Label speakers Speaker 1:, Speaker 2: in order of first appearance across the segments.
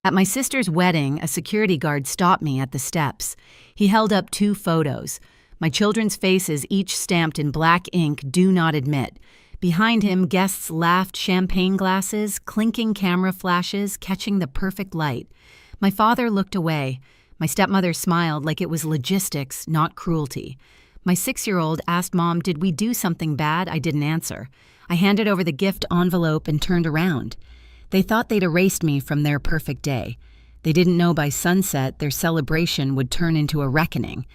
Speaker 1: At my sister's wedding, a security guard stopped me at the steps. He held up 2 photos. My children's faces, each stamped in black ink, "Do not admit." Behind him, guests laughed, champagne glasses, clinking camera flashes, catching the perfect light. My father looked away. My stepmother smiled like it was logistics, not cruelty. My 6-year-old asked Mom, "Did we do something bad?" I didn't answer. I handed over the gift envelope and turned around. They thought they'd erased me from their perfect day. They didn't know by sunset their celebration would turn into a reckoning,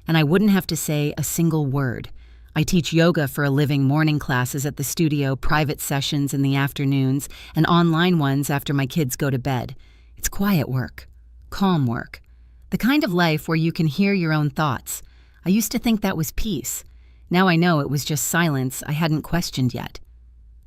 Speaker 1: and I wouldn't have to say a single word. I teach yoga for a living, morning classes at the studio, private sessions in the afternoons, and online ones after my kids go to bed. It's quiet work, calm work, the kind of life where you can hear your own thoughts. I used to think that was peace. Now I know it was just silence I hadn't questioned yet.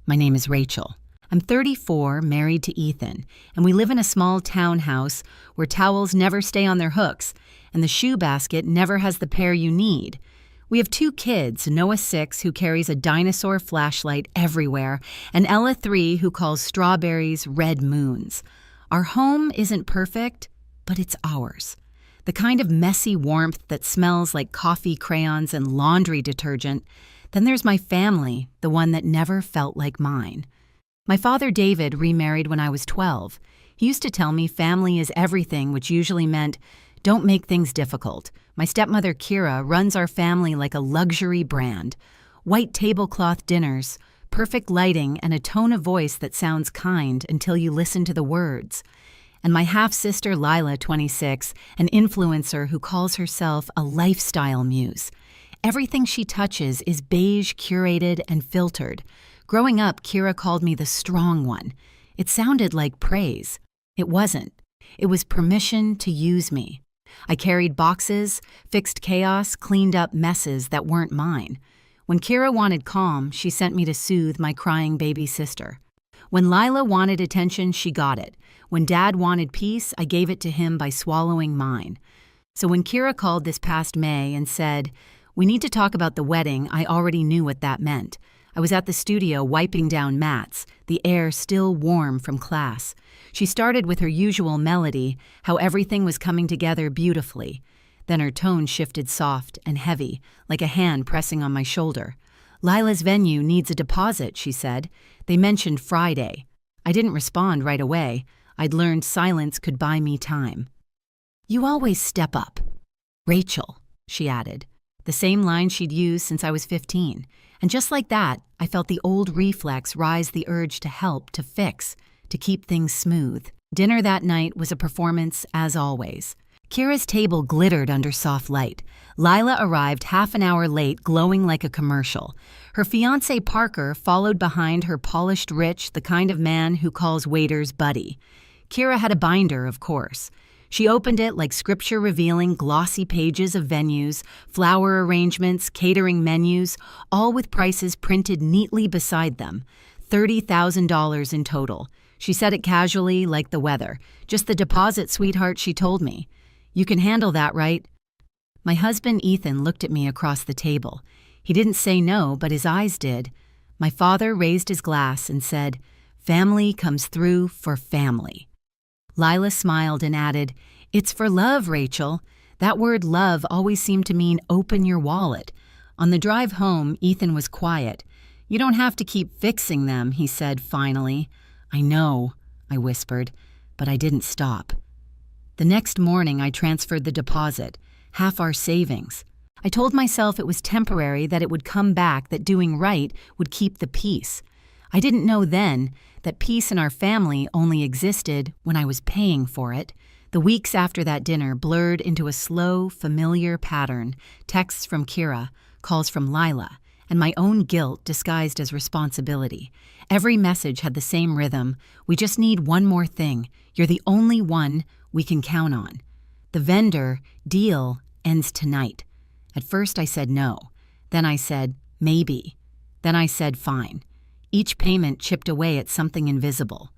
Speaker 1: My name is Rachel. I'm 34, married to Ethan, and we live in a small townhouse where towels never stay on their hooks, and the shoe basket never has the pair you need. We have 2 kids, Noah 6, who carries a dinosaur flashlight everywhere, and Ella 3, who calls strawberries red moons. Our home isn't perfect, but it's ours. The kind of messy warmth that smells like coffee crayons and laundry detergent. Then there's my family, the one that never felt like mine. My father David remarried when I was 12. He used to tell me family is everything, which usually meant don't make things difficult. My stepmother Kira runs our family like a luxury brand. White tablecloth dinners, perfect lighting, and a tone of voice that sounds kind until you listen to the words. And my half-sister Lila, 26, an influencer who calls herself a lifestyle muse. Everything she touches is beige, curated, and filtered. Growing up, Kira called me the strong one. It sounded like praise. It wasn't. It was permission to use me. I carried boxes, fixed chaos, cleaned up messes that weren't mine. When Kira wanted calm, she sent me to soothe my crying baby sister. When Lila wanted attention, she got it. When Dad wanted peace, I gave it to him by swallowing mine. So when Kira called this past May and said, "We need to talk about the wedding," I already knew what that meant. I was at the studio wiping down mats, the air still warm from class. She started with her usual melody, how everything was coming together beautifully. Then her tone shifted soft and heavy, like a hand pressing on my shoulder. "Lila's venue needs a deposit," she said. They mentioned Friday. I didn't respond right away. I'd learned silence could buy me time. "You always step up. Rachel," she added, the same line she'd used since I was 15. And just like that, I felt the old reflex rise, the urge to help, to fix, to keep things smooth. Dinner that night was a performance as always. Kira's table glittered under soft light. Lila arrived half an hour late, glowing like a commercial. Her fiancé Parker followed behind, her polished rich, the kind of man who calls waiters buddy. Kira had a binder, of course. She opened it like scripture, revealing glossy pages of venues, flower arrangements, catering menus, all with prices printed neatly beside them. $30,000 in total. She said it casually, like the weather. "Just the deposit, sweetheart," she told me. "You can handle that, right?" My husband Ethan looked at me across the table. He didn't say no, but his eyes did. My father raised his glass and said, "Family comes through for family." Lila smiled and added, "It's for love, Rachel." That word love always seemed to mean open your wallet. On the drive home, Ethan was quiet. "You don't have to keep fixing them," he said finally. "I know," I whispered, but I didn't stop. The next morning, I transferred the deposit, half our savings. I told myself it was temporary, that it would come back, that doing right would keep the peace. I didn't know then that peace in our family only existed when I was paying for it. The weeks after that dinner blurred into a slow, familiar pattern, texts from Kira, calls from Lila, and my own guilt disguised as responsibility. Every message had the same rhythm. "We just need one more thing. You're the only one we can count on. The vendor deal ends tonight." At first I said no. Then I said maybe. Then I said fine. Each payment chipped away at something invisible.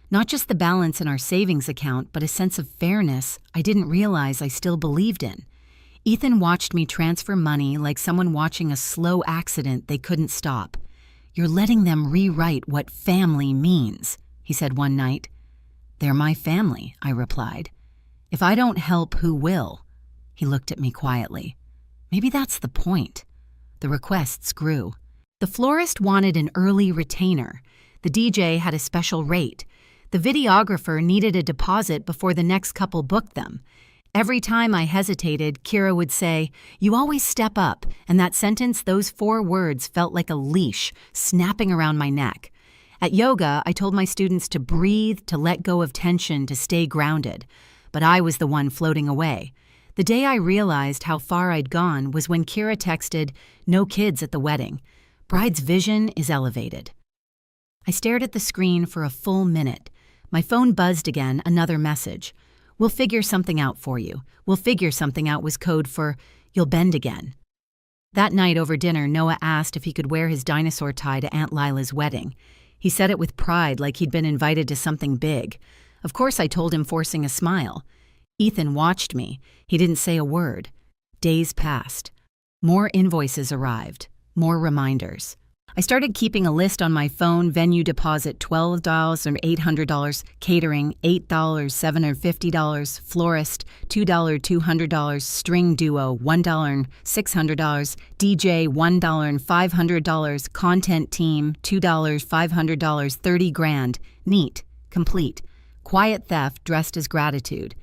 Speaker 1: Not just the balance in our savings account, but a sense of fairness I didn't realize I still believed in. Ethan watched me transfer money like someone watching a slow accident they couldn't stop. "You're letting them rewrite what family means," he said one night. They're my family, I replied. If I don't help, who will? He looked at me quietly. Maybe that's the point. The requests grew. The florist wanted an early retainer. The DJ had a special rate. The videographer needed a deposit before the next couple booked them. Every time I hesitated, Kira would say, "You always step up," and that sentence, those 4 words, felt like a leash snapping around my neck. At yoga, I told my students to breathe, to let go of tension, to stay grounded. But I was the one floating away. The day I realized how far I'd gone was when Kira texted, "No kids at the wedding. Bride's vision is elevated." I stared at the screen for a full minute. My phone buzzed again, another message. "We'll figure something out for you. We'll figure something out" was code for "you'll bend again." That night over dinner, Noah asked if he could wear his dinosaur tie to Aunt Lila's wedding. He said it with pride, like he'd been invited to something big. Of course I told him, forcing a smile. Ethan watched me. He didn't say a word. Days passed. More invoices arrived. More reminders. I started keeping a list on my phone: venue deposit $12 or $800, catering $8, $750, florist $2, $200, string duo $1, $600, DJ $1, $500, content team $2, $500, 30 grand. Neat, complete. Quiet theft dressed as gratitude.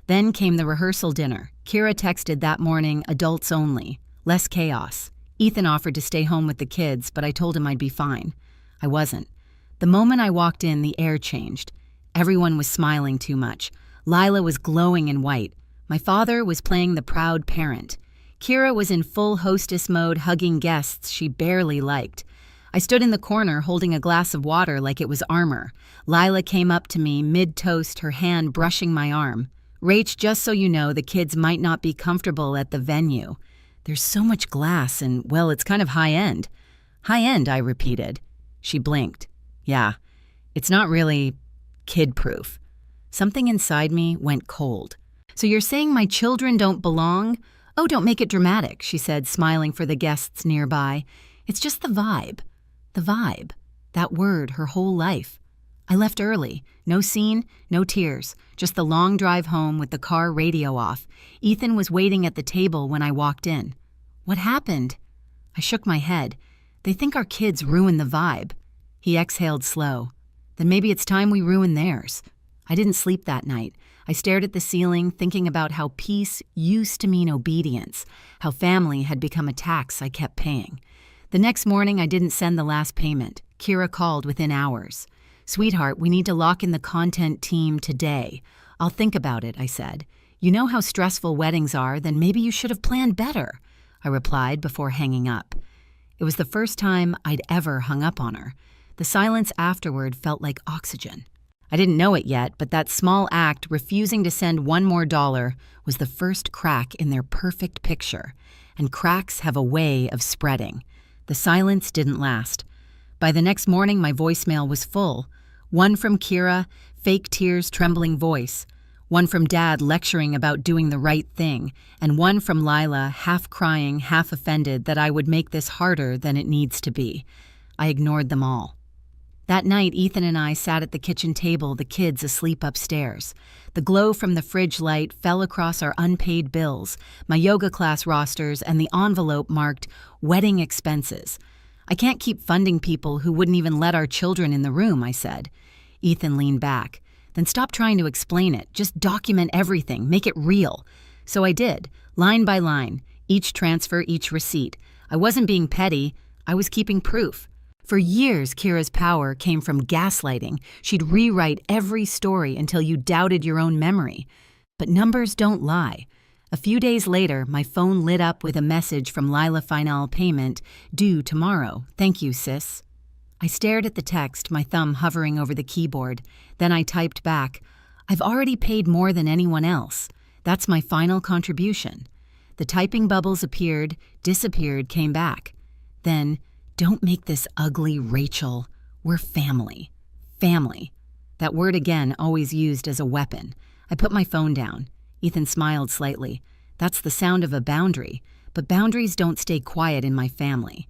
Speaker 1: Then came the rehearsal dinner. Kira texted that morning, adults only. Less chaos. Ethan offered to stay home with the kids, but I told him I'd be fine. I wasn't. The moment I walked in, the air changed. Everyone was smiling too much. Lila was glowing in white. My father was playing the proud parent. Kira was in full hostess mode, hugging guests she barely liked. I stood in the corner holding a glass of water like it was armor. Lila came up to me, mid-toast, her hand brushing my arm. "Rach, just so you know, the kids might not be comfortable at the venue. There's so much glass and, well, it's kind of high-end." "High-end," I repeated. She blinked. "Yeah, it's not really kid-proof." Something inside me went cold. "So you're saying my children don't belong?" "Oh, don't make it dramatic," she said, smiling for the guests nearby. "It's just the vibe." The vibe. That word, her whole life. I left early. No scene, no tears. Just the long drive home with the car radio off. Ethan was waiting at the table when I walked in. "What happened?" I shook my head. "They think our kids ruin the vibe." He exhaled slow. "Then maybe it's time we ruin theirs." I didn't sleep that night. I stared at the ceiling, thinking about how peace used to mean obedience, how family had become a tax I kept paying. The next morning, I didn't send the last payment. Kira called within hours. "Sweetheart, we need to lock in the content team today." "I'll think about it," I said. "You know how stressful weddings are, then maybe you should have planned better," I replied before hanging up. It was the first time I'd ever hung up on her. The silence afterward felt like oxygen. I didn't know it yet, but that small act, refusing to send one more dollar, was the first crack in their perfect picture. And cracks have a way of spreading. The silence didn't last. By the next morning, my voicemail was full. One from Kira, fake tears, trembling voice. One from Dad lecturing about doing the right thing. And one from Lila, half crying, half offended that I would make this harder than it needs to be. I ignored them all. That night, Ethan and I sat at the kitchen table, the kids asleep upstairs. The glow from the fridge light fell across our unpaid bills, my yoga class rosters, and the envelope marked wedding expenses. "I can't keep funding people who wouldn't even let our children in the room," I said. Ethan leaned back. "Then stop trying to explain it. Just document everything. Make it real." So I did, line by line, each transfer, each receipt. I wasn't being petty. I was keeping proof. For years, Kira's power came from gaslighting. She'd rewrite every story until you doubted your own memory. But numbers don't lie. A few days later, my phone lit up with a message from Lila: final payment, due tomorrow. "Thank you, sis." I stared at the text, my thumb hovering over the keyboard. Then I typed back, "I've already paid more than anyone else. That's my final contribution." The typing bubbles appeared, disappeared, came back. Then, "Don't make this ugly, Rachel. We're family." Family. That word again, always used as a weapon. I put my phone down. Ethan smiled slightly. "That's the sound of a boundary, but boundaries don't stay quiet in my family."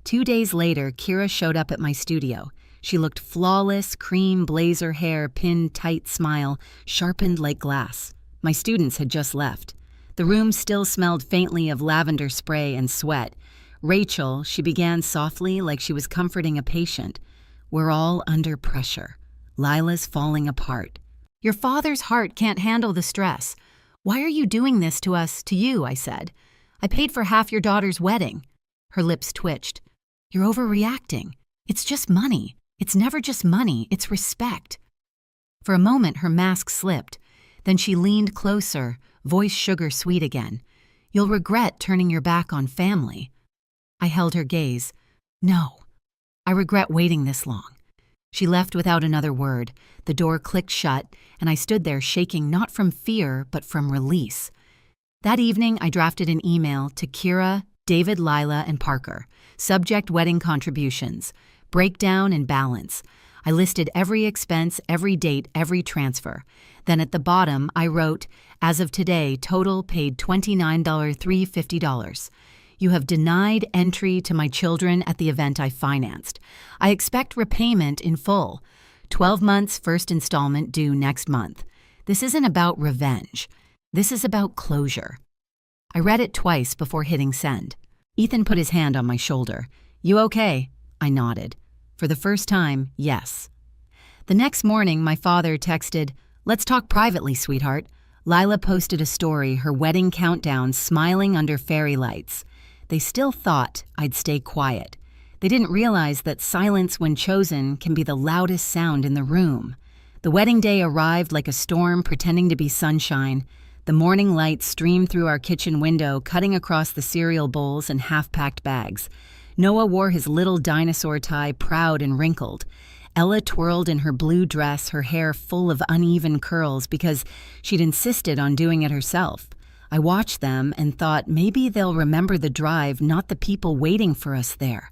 Speaker 1: 2 days later, Kira showed up at my studio. She looked flawless, cream blazer hair, pinned tight smile, sharpened like glass. My students had just left. The room still smelled faintly of lavender spray and sweat. Rachel, she began softly like she was comforting a patient. We're all under pressure. Lila's falling apart. Your father's heart can't handle the stress. Why are you doing this to us, to you, I said. I paid for half your daughter's wedding. Her lips twitched. You're overreacting. It's just money. It's never just money, it's respect. For a moment, her mask slipped. Then she leaned closer, voice sugar sweet again. You'll regret turning your back on family. I held her gaze. No, I regret waiting this long. She left without another word. The door clicked shut, and I stood there shaking not from fear, but from release. That evening, I drafted an email to Kira, David, Lila, and Parker. Subject: wedding contributions. Breakdown and balance. I listed every expense, every date, every transfer. Then at the bottom, I wrote, as of today, total paid $29,350. You have denied entry to my children at the event I financed. I expect repayment in full. 12 months, first installment due next month. This isn't about revenge. This is about closure. I read it twice before hitting send. Ethan put his hand on my shoulder. You okay? I nodded. For the first time, yes. The next morning, my father texted, let's talk privately, sweetheart. Lila posted a story, her wedding countdown, smiling under fairy lights. They still thought I'd stay quiet. They didn't realize that silence when chosen can be the loudest sound in the room. The wedding day arrived like a storm pretending to be sunshine. The morning light streamed through our kitchen window, cutting across the cereal bowls and half-packed bags. Noah wore his little dinosaur tie, proud and wrinkled. Ella twirled in her blue dress, her hair full of uneven curls because she'd insisted on doing it herself. I watched them and thought maybe they'll remember the drive, not the people waiting for us there.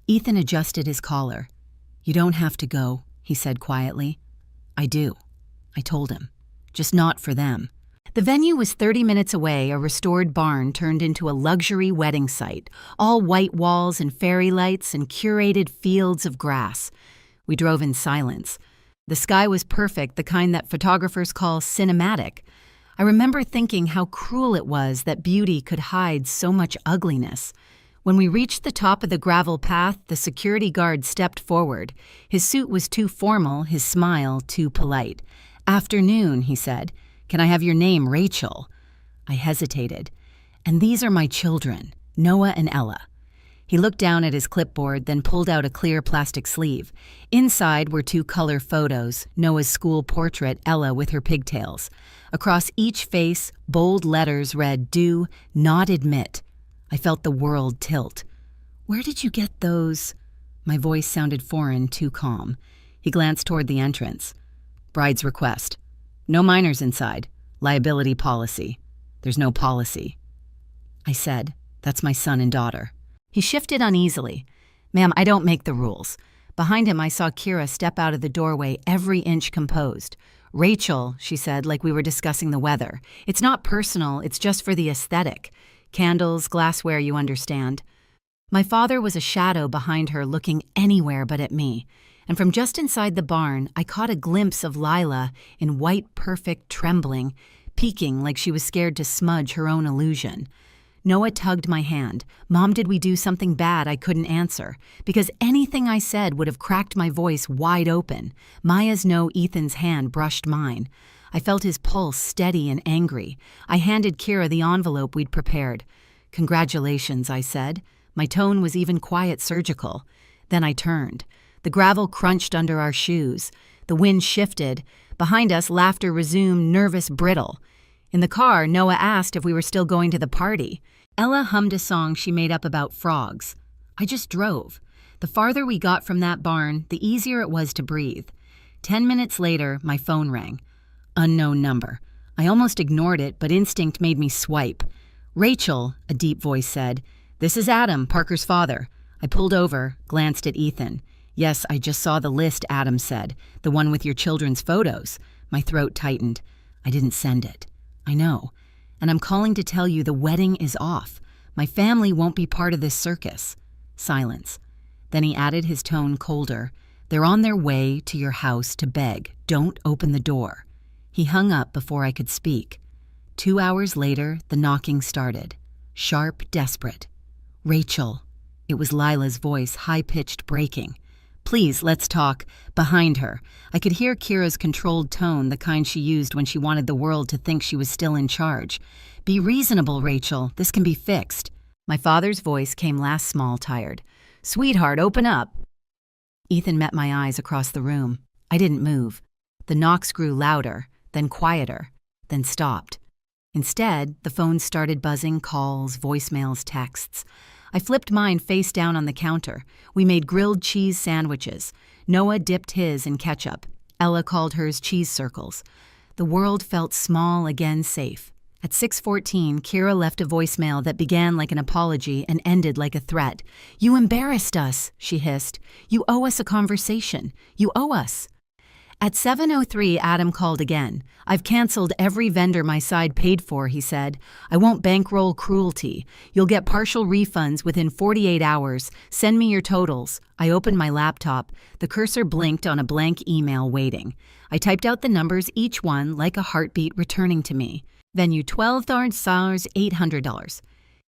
Speaker 1: Ethan adjusted his collar. You don't have to go, he said quietly. I do, I told him. Just not for them. The venue was 30 minutes away, a restored barn turned into a luxury wedding site, all white walls and fairy lights and curated fields of grass. We drove in silence. The sky was perfect, the kind that photographers call cinematic. I remember thinking how cruel it was that beauty could hide so much ugliness. When we reached the top of the gravel path, the security guard stepped forward. His suit was too formal, his smile too polite. Afternoon, he said. Can I have your name, Rachel? I hesitated. And these are my children, Noah and Ella. He looked down at his clipboard, then pulled out a clear plastic sleeve. Inside were 2 color photos, Noah's school portrait, Ella with her pigtails. Across each face, bold letters read, do not admit. I felt the world tilt. Where did you get those? My voice sounded foreign, too calm. He glanced toward the entrance. Bride's request. No minors inside. Liability policy. There's no policy. I said, that's my son and daughter. He shifted uneasily. Ma'am, I don't make the rules. Behind him, I saw Kira step out of the doorway, every inch composed. Rachel, she said, like we were discussing the weather. It's not personal, it's just for the aesthetic. Candles, glassware, you understand. My father was a shadow behind her, looking anywhere but at me. And from just inside the barn, I caught a glimpse of Lila in white, perfect trembling, peeking like she was scared to smudge her own illusion. Noah tugged my hand. Mom, did we do something bad I couldn't answer? Because anything I said would have cracked my voice wide open. Maya's no, Ethan's hand brushed mine. I felt his pulse steady and angry. I handed Kira the envelope we'd prepared. Congratulations, I said. My tone was even quiet surgical. Then I turned. The gravel crunched under our shoes. The wind shifted. Behind us, laughter resumed, nervous, brittle. In the car, Noah asked if we were still going to the party. Ella hummed a song she made up about frogs. I just drove. The farther we got from that barn, the easier it was to breathe. 10 minutes later, my phone rang. Unknown number. I almost ignored it, but instinct made me swipe. Rachel, a deep voice said. This is Adam, Parker's father. I pulled over, glanced at Ethan. Yes, I just saw the list, Adam said. The one with your children's photos. My throat tightened. I didn't send it. I know. And I'm calling to tell you the wedding is off. My family won't be part of this circus. Silence. Then he added, his tone colder. They're on their way to your house to beg. Don't open the door." He hung up before I could speak. 2 hours later, the knocking started. Sharp, desperate. "Rachel." It was Lila's voice, high-pitched, breaking. "Please, let's talk." Behind her, I could hear Kira's controlled tone, the kind she used when she wanted the world to think she was still in charge. "Be reasonable, Rachel. This can be fixed." My father's voice came last small, tired. "Sweetheart, open up." Ethan met my eyes across the room. I didn't move. The knocks grew louder, then quieter, then stopped. Instead, the phone started buzzing, calls, voicemails, texts. I flipped mine face down on the counter. We made grilled cheese sandwiches. Noah dipped his in ketchup. Ella called hers cheese circles. The world felt small again, safe. At 6:14, Kira left a voicemail that began like an apology and ended like a threat. "You embarrassed us," she hissed. "You owe us a conversation. You owe us." At 7:03, Adam called again. "I've canceled every vendor my side paid for," he said. "I won't bankroll cruelty. You'll get partial refunds within 48 hours. Send me your totals." I opened my laptop. The cursor blinked on a blank email waiting. I typed out the numbers, each one like a heartbeat returning to me. Venue $12, $800.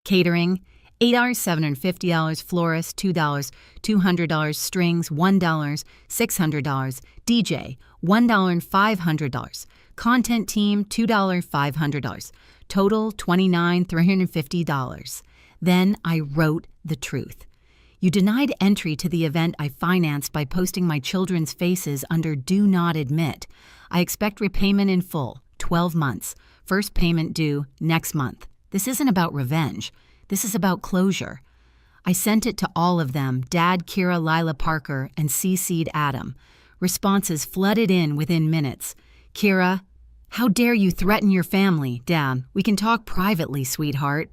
Speaker 1: Catering, $8, $750. Florist, $2, $200. Strings, $1, $600. DJ, $1, $500. Content team, $2, $500. Total, $29, $350. Then I wrote the truth. "You denied entry to the event I financed by posting my children's faces under Do Not Admit. I expect repayment in full, 12 months. First payment due next month. This isn't about revenge. This is about closure." I sent it to all of them, Dad, Kira, Lila, Parker, and CC'd Adam. Responses flooded in within minutes. Kira, "How dare you threaten your family? Dad, we can talk privately, sweetheart."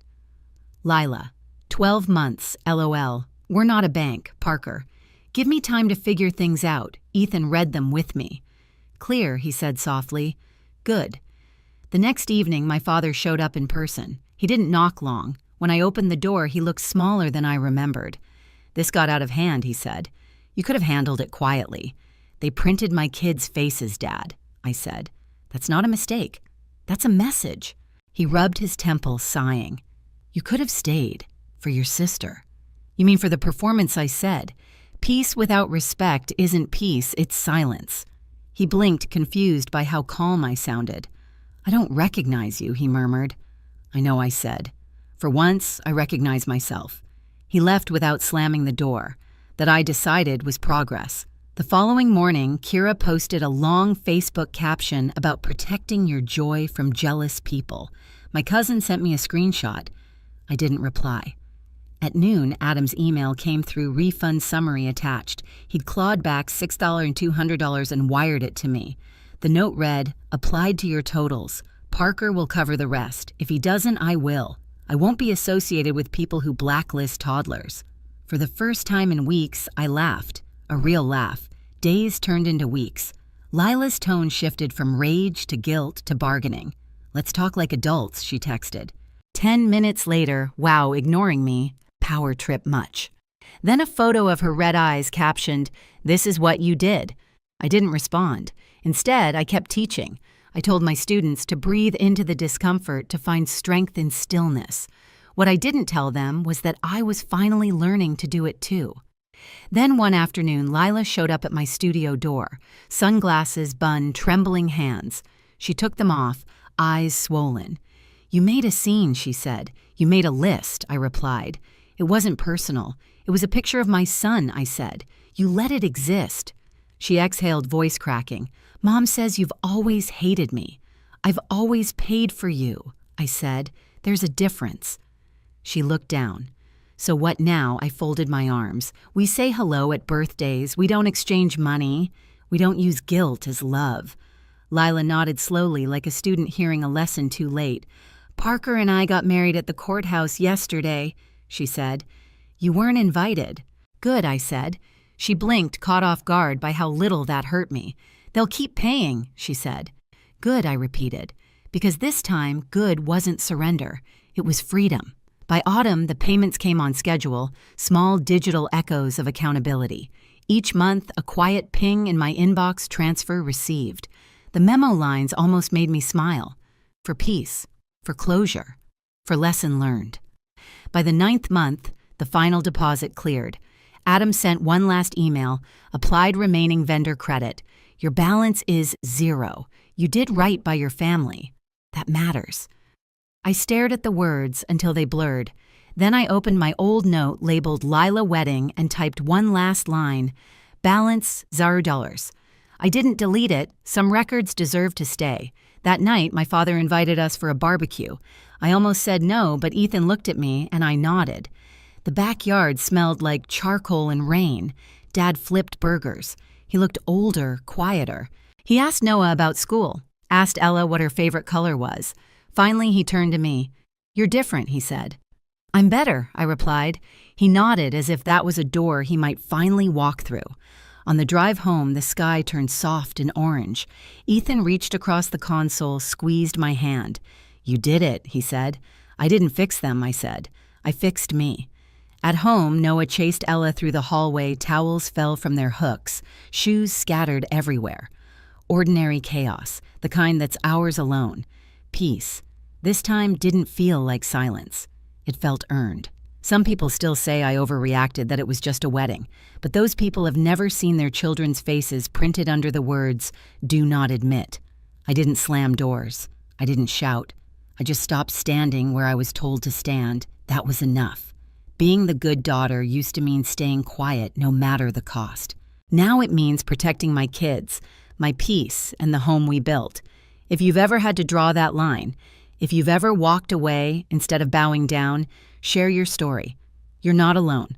Speaker 1: Lila, 12 months, LOL. "We're not a bank." Parker, "Give me time to figure things out." Ethan read them with me. "Clear," he said softly. "Good." The next evening, my father showed up in person. He didn't knock long. When I opened the door, he looked smaller than I remembered. "This got out of hand," he said. "You could have handled it quietly." "They printed my kids' faces, Dad," I said. "That's not a mistake. That's a message." He rubbed his temples, sighing. "You could have stayed. For your sister." "You mean for the performance?" I said. "Peace without respect isn't peace, it's silence." He blinked, confused by how calm I sounded. "I don't recognize you," he murmured. "I know," I said. "For once, I recognize myself." He left without slamming the door. That, I decided, was progress. The following morning, Kira posted a long Facebook caption about protecting your joy from jealous people. My cousin sent me a screenshot. I didn't reply. At noon, Adam's email came through, refund summary attached. He'd clawed back $6 and $200 and wired it to me. The note read, "Applied to your totals. Parker will cover the rest. If he doesn't, I will. I won't be associated with people who blacklist toddlers." For the first time in weeks, I laughed. A real laugh. Days turned into weeks. Lila's tone shifted from rage to guilt to bargaining. "Let's talk like adults," she texted. 10 minutes later, wow, ignoring me, power trip much. Then a photo of her red eyes captioned, "This is what you did." I didn't respond. Instead, I kept teaching. I told my students to breathe into the discomfort, to find strength in stillness. What I didn't tell them was that I was finally learning to do it too. Then one afternoon, Lila showed up at my studio door, sunglasses, bun, trembling hands. She took them off, eyes swollen. "You made a scene," she said. "You made a list," I replied. "It wasn't personal. It was a picture of my son," I said. "You let it exist." She exhaled, voice cracking. "Mom says you've always hated me." "I've always paid for you," I said. "There's a difference." She looked down. "So what now?" I folded my arms. "We say hello at birthdays. We don't exchange money. We don't use guilt as love." Lila nodded slowly, like a student hearing a lesson too late. "Parker and I got married at the courthouse yesterday," she said. "You weren't invited." "Good," I said. She blinked, caught off guard by how little that hurt me. "They'll keep paying," she said. "Good," I repeated, because this time good wasn't surrender. It was freedom. By autumn, the payments came on schedule, small digital echoes of accountability. Each month, a quiet ping in my inbox, transfer received. The memo lines almost made me smile. For peace, for closure, for lesson learned. By the 9th month, the final deposit cleared. Adam sent one last email, applied remaining vendor credit. Your balance is 0. You did right by your family. That matters. I stared at the words until they blurred. Then I opened my old note labeled Lila Wedding and typed one last line, balance $0. I didn't delete it. Some records deserve to stay. That night, my father invited us for a barbecue. I almost said no, but Ethan looked at me and I nodded. The backyard smelled like charcoal and rain. Dad flipped burgers. He looked older, quieter. He asked Noah about school, asked Ella what her favorite color was. Finally, he turned to me. You're different, he said. I'm better, I replied. He nodded as if that was a door he might finally walk through. On the drive home, the sky turned soft and orange. Ethan reached across the console, squeezed my hand. You did it, he said. I didn't fix them, I said. I fixed me. At home, Noah chased Ella through the hallway. Towels fell from their hooks. Shoes scattered everywhere. Ordinary chaos, the kind that's ours alone. Peace. This time didn't feel like silence. It felt earned. Some people still say I overreacted, that it was just a wedding, but those people have never seen their children's faces printed under the words, "Do not admit." I didn't slam doors. I didn't shout. I just stopped standing where I was told to stand. That was enough. Being the good daughter used to mean staying quiet no matter the cost. Now it means protecting my kids, my peace, and the home we built. If you've ever had to draw that line, if you've ever walked away instead of bowing down, share your story. You're not alone.